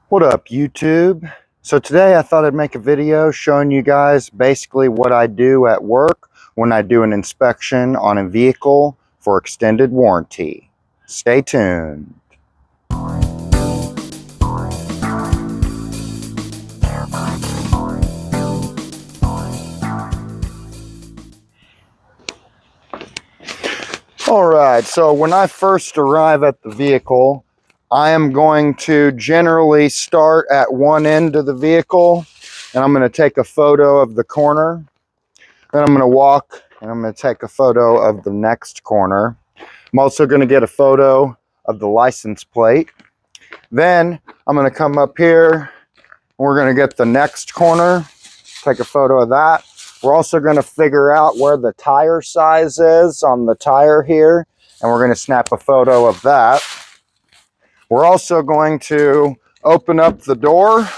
What up, YouTube? So today I thought I'd make a video showing you guys basically what I do at work when I do an inspection on a vehicle for extended warranty. Stay tuned. Alright, so when I first arrive at the vehicle, I am going to generally start at one end of the vehicle and I'm going to take a photo of the corner. Then I'm going to walk and I'm going to take a photo of the next corner. I'm also going to get a photo of the license plate. Then I'm going to come up here and we're going to get the next corner, take a photo of that. We're also going to figure out where the tire size is on the tire here, and we're going to snap a photo of that. We're also going to open up the door,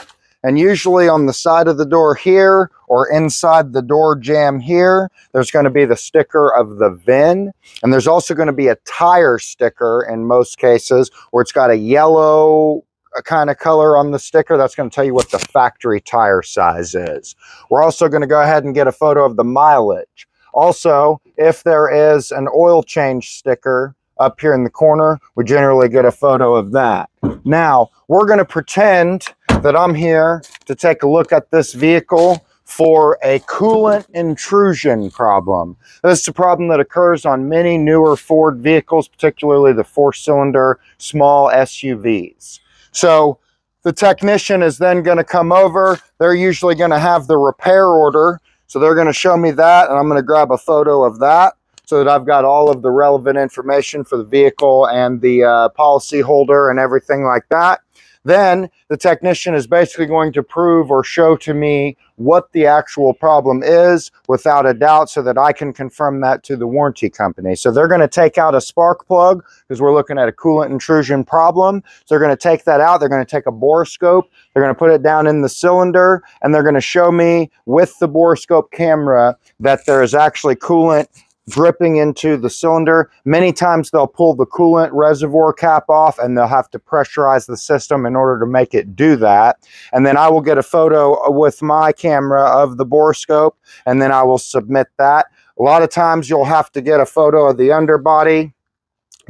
and usually on the side of the door here or inside the door jamb here, there's going to be the sticker of the VIN, and there's also going to be a tire sticker in most cases where it's got a yellow kind of color on the sticker. That's going to tell you what the factory tire size is. We're also going to go ahead and get a photo of the mileage. Also, if there is an oil change sticker up here in the corner, we generally get a photo of that. Now, we're going to pretend that I'm here to take a look at this vehicle for a coolant intrusion problem. This is a problem that occurs on many newer Ford vehicles, particularly the four-cylinder small SUVs. So the technician is then going to come over. They're usually going to have the repair order. So they're going to show me that, and I'm going to grab a photo of that so that I've got all of the relevant information for the vehicle and the policy holder and everything like that. Then the technician is basically going to prove or show to me what the actual problem is without a doubt so that I can confirm that to the warranty company. So they're going to take out a spark plug because we're looking at a coolant intrusion problem. So they're going to take that out. They're going to take a borescope. They're going to put it down in the cylinder, and they're going to show me with the borescope camera that there is actually coolant dripping into the cylinder. Many times they'll pull the coolant reservoir cap off and they'll have to pressurize the system in order to make it do that. And then I will get a photo with my camera of the borescope, and then I will submit that. A lot of times you'll have to get a photo of the underbody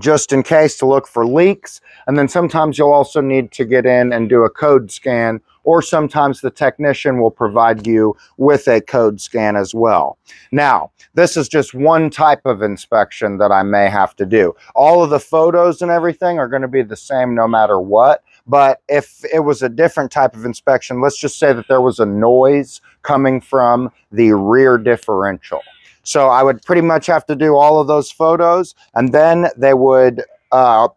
just in case to look for leaks. And then sometimes you'll also need to get in and do a code scan, or sometimes the technician will provide you with a code scan as well. Now, this is just one type of inspection that I may have to do. All of the photos and everything are going to be the same no matter what. But if it was a different type of inspection, let's just say that there was a noise coming from the rear differential. So I would pretty much have to do all of those photos, and then they would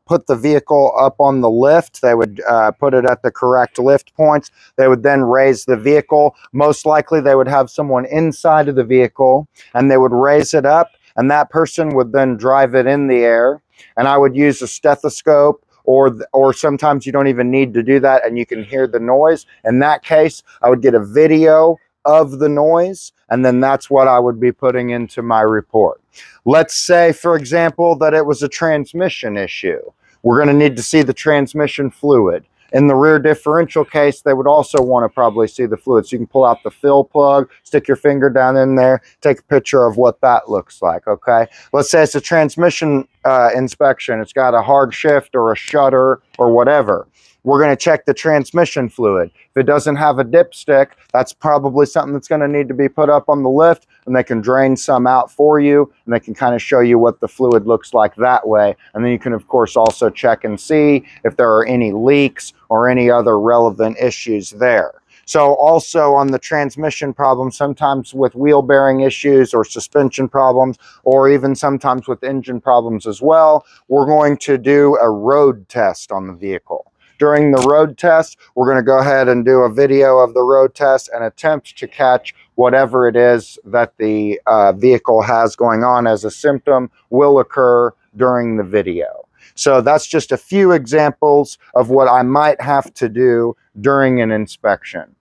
put the vehicle up on the lift. They would put it at the correct lift points. They would then raise the vehicle. Most likely they would have someone inside of the vehicle, and they would raise it up, and that person would then drive it in the air. And I would use a stethoscope, or sometimes you don't even need to do that and you can hear the noise. In that case, I would get a video of the noise, and then that's what I would be putting into my report. Let's say, for example, that it was a transmission issue. We're going to need to see the transmission fluid. In the rear differential case, they would also want to probably see the fluid. So you can pull out the fill plug, stick your finger down in there, take a picture of what that looks like, okay? Let's say it's a transmission inspection. It's got a hard shift or a shutter or whatever. We're going to check the transmission fluid. If it doesn't have a dipstick, that's probably something that's going to need to be put up on the lift, and they can drain some out for you, and they can kind of show you what the fluid looks like that way. And then you can, of course, also check and see if there are any leaks or any other relevant issues there. So also on the transmission problem, sometimes with wheel bearing issues or suspension problems, or even sometimes with engine problems as well, we're going to do a road test on the vehicle. During the road test, we're going to go ahead and do a video of the road test and attempt to catch whatever it is that the vehicle has going on as a symptom will occur during the video. So that's just a few examples of what I might have to do during an inspection.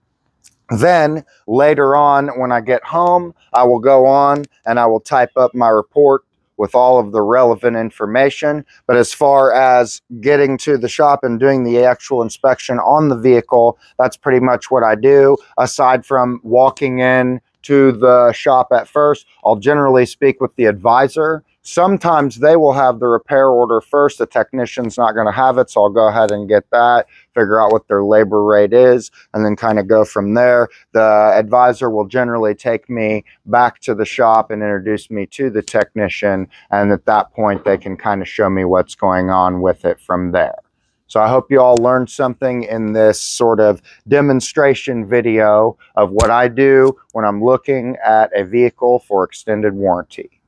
Then later on, when I get home, I will go on and I will type up my report with all of the relevant information. But as far as getting to the shop and doing the actual inspection on the vehicle, that's pretty much what I do. Aside from walking in to the shop at first, I'll generally speak with the advisor. Sometimes they will have the repair order first. The technician's not going to have it, so I'll go ahead and get that, figure out what their labor rate is, and then kind of go from there. The advisor will generally take me back to the shop and introduce me to the technician, and at that point they can kind of show me what's going on with it from there. So I hope you all learned something in this sort of demonstration video of what I do when I'm looking at a vehicle for extended warranty.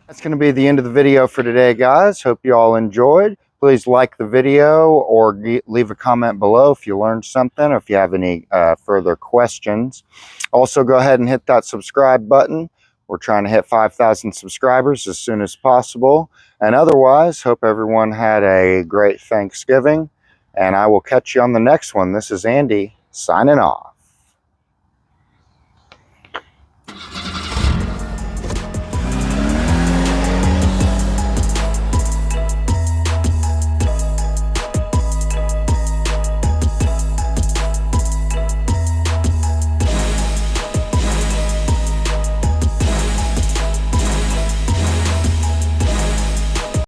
That's going to be the end of the video for today, guys. Hope you all enjoyed. Please like the video or leave a comment below if you learned something or if you have any further questions. Also, go ahead and hit that subscribe button. We're trying to hit 5,000 subscribers as soon as possible. And otherwise, hope everyone had a great Thanksgiving. And I will catch you on the next one. This is Andy signing off.